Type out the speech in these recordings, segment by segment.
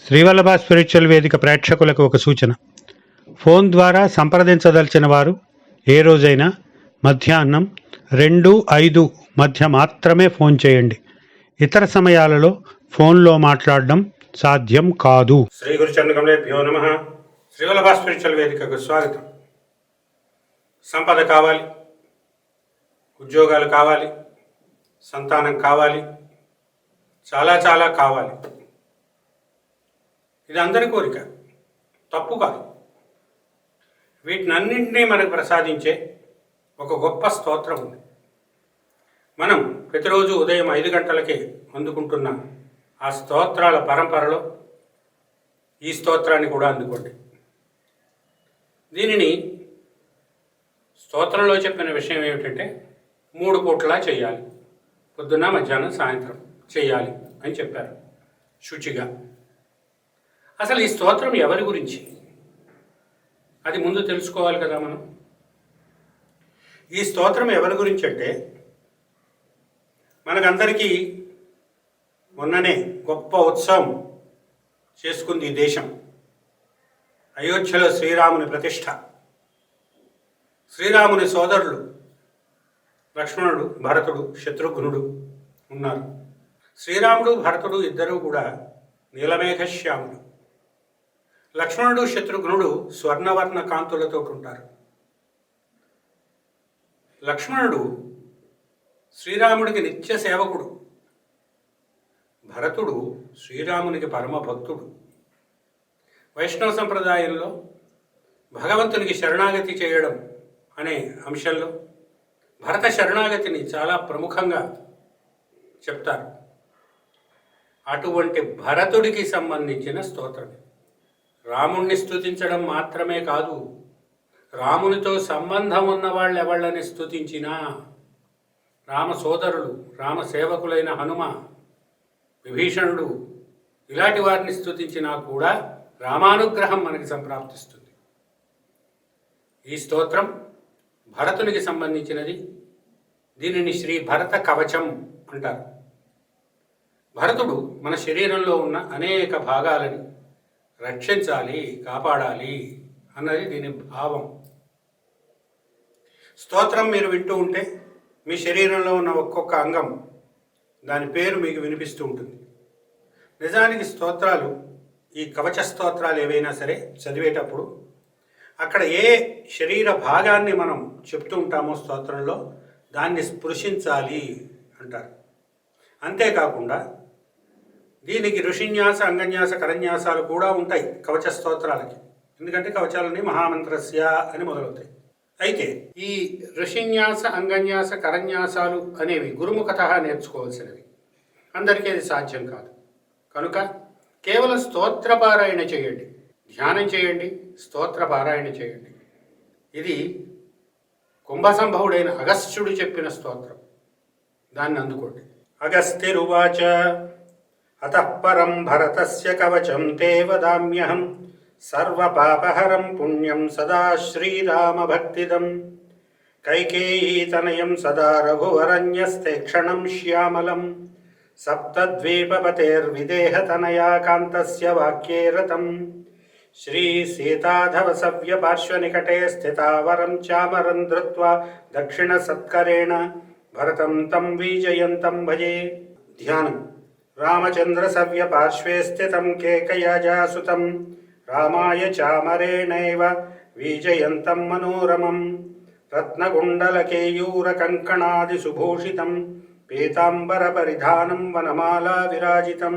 Srivallabha spiritual వేదిక ప్రేక్షకులకు ఒక సూచన. ఫోన్ ద్వారా సంప్రదించదలిచిన వారు ఏ రోజైనా మధ్యాహ్నం 2-5 మధ్య మాత్రమే ఫోన్ చేయండి. ఇతర సమయాలలో ఫోన్లో మాట్లాడడం సాధ్యం కాదు. శ్రీ గురుచరణకమలేభ్యో నమః. శ్రీవల్లభ స్పిరిచువల్ వేదికకు స్వాగతం. సంపద కావాలి, ఉద్యోగాలు కావాలి, సంతానం కావాలి, చాలా చాలా కావాలి. ఇది అందరి కోరిక, తప్పు కాదు. వీటినన్నింటినీ మనకు ప్రసాదించే ఒక గొప్ప స్తోత్రం ఉంది. మనం ప్రతిరోజు ఉదయం 5 గంటలకే అందుకుంటున్న ఆ స్తోత్రాల పరంపరలో ఈ స్తోత్రాన్ని కూడా అందుకోండి. దీనిని స్తోత్రంలో చెప్పిన విషయం ఏమిటంటే 3 పూట్లా చేయాలి. పొద్దున్న, మధ్యాహ్నం, సాయంత్రం చేయాలి అని చెప్పారు శుచిగా. అసలు ఈ స్తోత్రం ఎవరి గురించి, అది ముందు తెలుసుకోవాలి కదా మనం. ఈ స్తోత్రం ఎవరి గురించి అంటే, మనకందరికీ మొన్ననే గొప్ప ఉత్సవం చేసుకుంది ఈ దేశం. అయోధ్యలో శ్రీరాముని ప్రతిష్ఠ. శ్రీరాముని సోదరులు లక్ష్మణుడు, భరతుడు, శత్రుఘ్నుడు ఉన్నారు. శ్రీరాముడు, భరతుడు ఇద్దరూ కూడా నీలమేఘశ్యాములు. లక్ష్మణుడు, శత్రుఘ్నుడు స్వర్ణవర్ణ కాంతులతో ఉంటారు. లక్ష్మణుడు శ్రీరాముడికి నిత్య సేవకుడు. భరతుడు శ్రీరామునికి పరమ భక్తుడు. వైష్ణవ సంప్రదాయంలో భగవంతునికి శరణాగతి చేయడం అనే అంశంలో భరత శరణాగతిని చాలా ప్రముఖంగా చెప్తారు. అటువంటి భరతుడికి సంబంధించిన స్తోత్రం. రాముణ్ణి స్తుతించడం మాత్రమే కాదు, రామునితో సంబంధం ఉన్న వాళ్ళు ఎవళ్ళని స్తుతించినా, రామ సోదరులు, రామ సేవకులైన హనుమ, విభీషణుడు ఇలాంటి వారిని స్తుతించినా కూడా రామానుగ్రహం మనకి సంప్రాప్తిస్తుంది. ఈ స్తోత్రం భరతునికి సంబంధించినది. దీనిని శ్రీ భరత కవచం అంటారు. భరతుడు మన శరీరంలో ఉన్న అనేక భాగాలని రక్షించాలి, కాపాడాలి అన్నది దీని భావం. స్తోత్రం మీరు వింటూ ఉంటే మీ శరీరంలో ఉన్న ఒక్కొక్క అంగం దాని పేరు మీకు వినిపిస్తూ ఉంటుంది. నిజానికి స్తోత్రాలు, ఈ కవచ స్తోత్రాలు ఏవైనా సరే చదివేటప్పుడు అక్కడ ఏ శరీర భాగాన్ని మనం చెప్తూ ఉంటామో స్తోత్రంలో దాన్ని స్పృశించాలి అంటారు. అంతేకాకుండా దీనికి ఋషిన్యాస, అంగన్యాస, కరన్యాసాలు కూడా ఉంటాయి కవచ స్తోత్రాలకి. ఎందుకంటే కవచాలన్నీ మహామంత్రస్య అని మొదలవుతాయి. అయితే ఈ ఋషిన్యాస, అంగన్యాస, కరన్యాసాలు అనేవి గురుముఖత నేర్చుకోవాల్సినవి. అందరికీ అది సాధ్యం కాదు. కనుక కేవలం స్తోత్రపారాయణ చేయండి, ధ్యానం చేయండి, స్తోత్రపారాయణ చేయండి. ఇది కుంభసంభవుడైన అగస్త్యుడు చెప్పిన స్తోత్రం. దాన్ని అందుకోండి. అగస్త్యురువాచ అతః పరం భరతస్య కవచం తే వదామ్యహం సర్వపాపహరం పుణ్యం సదా శ్రీరామభక్తిదం కైకేయీతనయం సదా రఘువరన్యస్తే క్షణం శ్యామలం సప్తద్వీపపతేర్విదేహతనయా కాంతస్య వాక్యే రతం శ్రీసీతాధవసవ్యపార్శ్వనికటే స్థితావరం చామరం ధృత్వా దక్షిణసత్కరేణ భరతం తం విజయంతం భజే. ధ్యానం. రామచంద్ర సవ్య పార్శ్వే స్థితం కేకయజాసుతం రామాయ చామరేణైవ విజయంతం మనోరమం రత్నకుండలకేయూర కంకణాది సుభూషితం పీతాంబర పరిధానం వనమాలా విరాజితం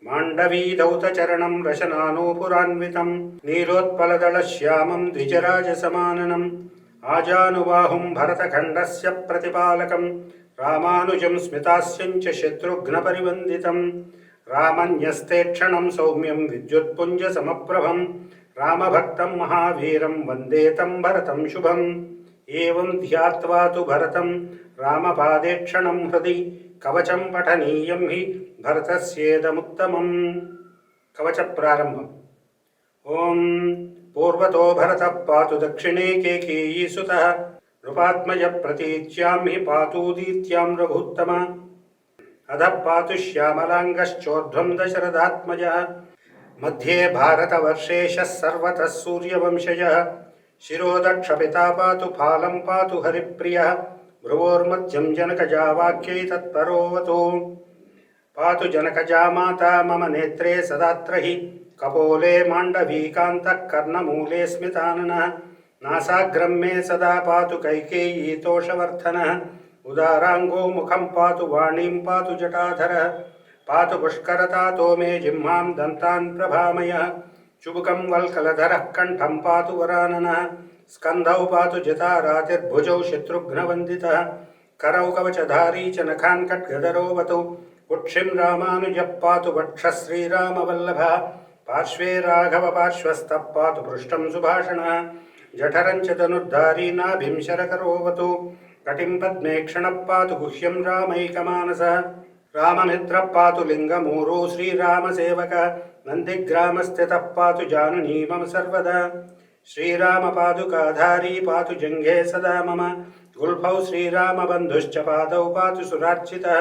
మాండవీదౌతచరణం రశనానూపురాన్వితం నీలోత్పలదళ శ్యామం ద్విజరాజసమాననం ఆజానుబాహుం భరతఖండస్య ప్రతిపాలకం రామానుజం స్మితాస్యం చ శత్రుఘ్నపరివందితం రామన్యస్తే క్షణం సౌమ్యం విద్యుత్పుంజ సమప్రభం రామభక్తం మహావీరం వందే తం భరతం శుభం. ఏవం ధ్యాత్వా తు భరతం రామపాదే క్షణం హృది కవచం పఠనీయం హి భరతస్యేదముత్తమం. కవచ ప్రారంభం. ఓం పూర్వతో భరతః పాతు దక్షిణే కేకేయీసుతః నృపాత్మజ ప్రతీచ్యాం హి పాతూదీత్యాం రఘుత్తమ అధః పాతు శ్యామలాంగశ్చోర్ధ్వం దశరథాత్మజ मध्ये भारतवर्षेशः सर्वतः सूर्यवंशजः शिरोदक्षपिता पातु फालं पातु हरिप्रियः भ्रुवोर्मध्यं जनकजावाक्यै तत्परोऽवतु पातु जनकजा माता मम नेत्रे सदात्र हि कपोले माण्डवीकान्तः कर्णमूले स्मिताननः नासाग्रं मे सदा पातु कैकेयीतोषवर्धनः उदाराङ्गो मुखं पातु वाणीं पातु जटाधरः पातु पुष्करतातो मे जिह्वां दन्तान् प्रभामयः चुबुकं वल्कलधरः कण्ठं पातु वराननः स्कन्धौ पातु जटारातिर्भुजौ शत्रुघ्नवन्दितः करौ कवचधारी च नखान् खड्गधरोऽवतु कुक्षिं रामानुजः पातु वक्षः श्रीरामवल्लभः पार्श्वे राघव पार्श्वस्थः पातु पृष्ठं सुभाषणः जठरं च धनुर्धारी नाभिं शरकरोऽवतु कटिं पद्मेक्षणः पातु गुह्यं रामैकमानसः राममित्रः पातु लिङ्गमूरो श्रीरामसेवकः नन्दिग्रामस्थितः पातु जानुनी मम सर्वदा श्रीरामपादुकाधारी पातु जङ्घे सदा मम गुल्फौ श्रीरामबन्धुश्च पादौ पातु सुरार्चितः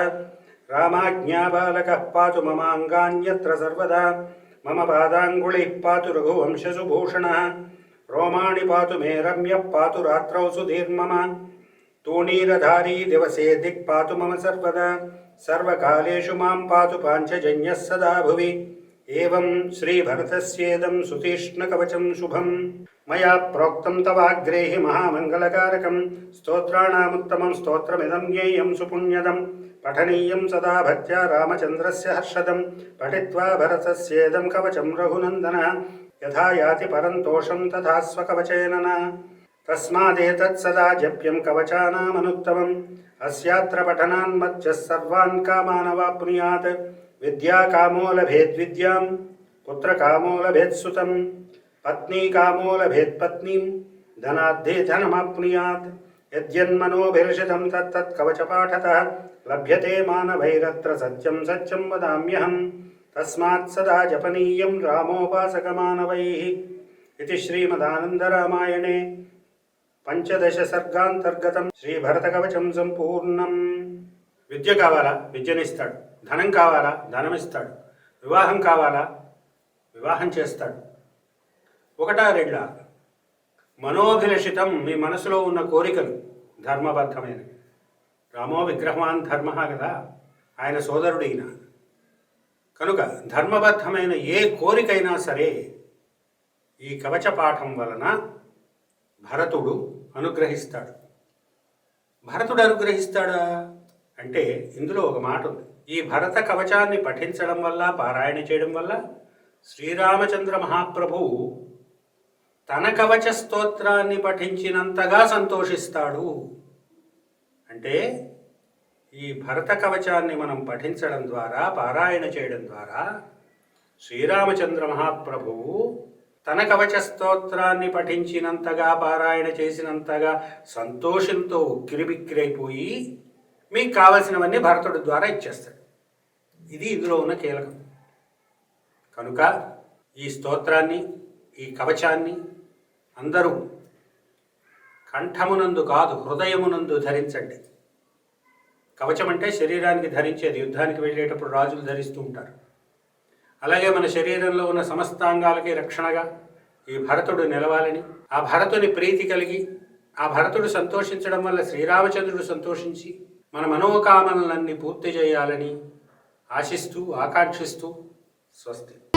रामाज्ञाबालकः पातु ममाङ्गान्यत्र सर्वदा मम पादाङ्गुलिः पातु रघुवंशसुभूषणः रोमाणि पातु मे रम्यः पातु रात्रौ सुधीर्मम तूणीरधारी दिवसे दिक् पातु मम सर्वदा सर्वकालेषु मां पातु पाञ्चजन्यः सदा भुवि एवं श्रीभरतस्येदं सुतीक्ष्णकवचं शुभं मया प्रोक्तं तवाग्रेहि महामङ्गलकारकं स्तोत्राणामुत्तमं स्तोत्रमिदं ज्ञेयं सुपुण्यदं पठनीयं सदा भक्त्या रामचन्द्रस्य हर्षदं पठित्वा भरतस्येदं कवचं रघुनन्दनः यथा याति परन्तोषं तथा स्वकवचेन न तस्मादेतत् सदा जप्यं कवचानामनुत्तमम् अस्यात्र पठनान्मध्यः सर्वान् कामानवाप्नुयात् विद्याकामो लभेद्विद्यां पुत्रकामो लभेत्सुतं पत्नीकामो लभेत्पत्नीं धनाद्धे धनमाप्नुयात् यद्यन्मनोभिर्षितं तत्तत् कवचपाठतः लभ्यते मानवैरत्र सत्यं सत्यं वदाम्यहम् तस्मात् सदा जपनीयं रामोपासकमानवैः इति श्रीमदानन्दरामायणे పంచదశ సర్గాంతర్గతం శ్రీభరతకవచం సంపూర్ణం. విద్య కావాలా, విద్యనిస్తాడు. ధనం కావాలా, ధనమిస్తాడు. వివాహం కావాలా, వివాహం చేస్తాడు. ఒకటా రెండా? మనోభిలషితం, మీ మనసులో ఉన్న కోరికలు ధర్మబద్ధమైనవి. రామో విగ్రహవాన్ ధర్మ కదా, ఆయన సోదరుడు ఈయన. కనుక ధర్మబద్ధమైన ఏ కోరికైనా సరే ఈ కవచ పాఠం వలన భరతుడు అనుగ్రహిస్తాడు. భరతుడు అనుగ్రహిస్తాడా అంటే ఇందులో ఒక మాట ఉంది. ఈ భరత కవచాన్ని పఠించడం వల్ల, పారాయణ చేయడం వల్ల శ్రీరామచంద్ర మహాప్రభువు తన కవచ స్తోత్రాన్ని పఠించినంతగా సంతోషిస్తాడు. అంటే ఈ భరత కవచాన్ని మనం పఠించడం ద్వారా, పారాయణ చేయడం ద్వారా శ్రీరామచంద్ర మహాప్రభువు తన కవచ స్తోత్రాన్ని పఠించినంతగా, పారాయణ చేసినంతగా సంతోషంతో ఉక్కిరిబిక్కిరైపోయి మీకు కావలసినవన్నీ భరతుడి ద్వారా ఇచ్చేస్తాడు. ఇది ఇందులో ఉన్న కీలకం. కనుక ఈ స్తోత్రాన్ని, ఈ కవచాన్ని అందరూ కంఠమునందు కాదు, హృదయమునందు ధరించండి. కవచం అంటే శరీరానికి ధరించేది. యుద్ధానికి వెళ్ళేటప్పుడు రాజులు ధరిస్తూ ఉంటారు. అలాగే మన శరీరంలో ఉన్న సమస్తాంగాలకి రక్షణగా ఈ భరతుడు నిలవాలని, ఆ భరతుని ప్రీతి కలిగి, ఆ భరతుడు సంతోషించడం వల్ల శ్రీరామచంద్రుడు సంతోషించి మన మనోకామనలన్నీ పూర్తి చేయాలని ఆశిస్తూ, ఆకాంక్షిస్తూ స్వస్తి.